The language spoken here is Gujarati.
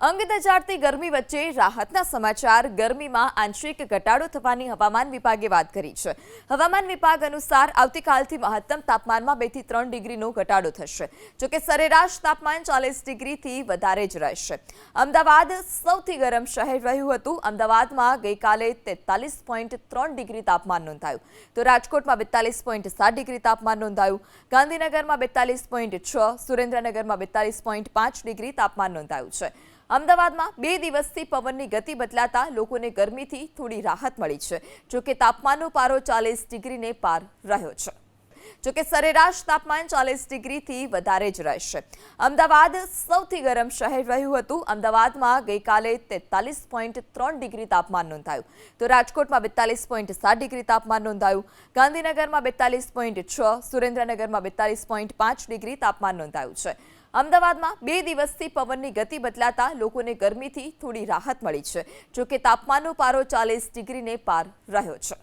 અંગ દજાડતી ગરમી વચ્ચે રાહતના સમાચાર ગરમીમાં આંશિક ઘટાડો થવાની હવામાન વિભાગે વાત કરી છે। હવામાન વિભાગ અનુસાર આવતીકાલથી મહત્તમ તાપમાનમાં 2 થી 3 ડિગ્રીનો ઘટાડો થશે, જો કે સરેરાશ તાપમાન 40 ડિગ્રીથી વધારે જ રહેશે। અમદાવાદ સૌથી ગરમ શહેર રહ્યું હતું। અમદાવાદમાં ગઈકાલે 43.3 ડિગ્રી તાપમાન નોંધાયું, તો રાજકોટમાં 42.7 ડિગ્રી તાપમાન નોંધાયું, ગાંધીનગરમાં 42.6, સુરેન્દ્રનગરમાં 42.5 ડિગ્રી તાપમાન નોંધાયું છે। અમદાવાદમાં 2 દિવસથી પવનની ગતિ બદલાતા લોકોને ગરમીથી થોડી રાહત મળી છે, જો કે તાપમાનનો પારો 40 ડિગ્રીને પાર રહ્યો છે। જો કે સરેરાશ તાપમાન 40 ડિગ્રીથી વધારે જ રહેશે। અમદાવાદ સૌથી ગરમ શહેર રહ્યું હતું। અમદાવાદમાં ગઈકાલે 43.3 ડિગ્રી તાપમાન નોંધાયું, તો રાજકોટમાં 42.7 ડિગ્રી તાપમાન નોંધાયું, ગાંધીનગરમાં 42.6, સુરેન્દ્રનગરમાં 42.5 ડિગ્રી તાપમાન નોંધાયું છે। અમદાવાદમાં 2 દિવસથી પવનની ગતિ બદલાતા લોકોને ગરમીથી થોડી રાહત મળી છે, જો કે તાપમાનનો પારો 40 ડિગ્રીને પાર રહ્યો છે।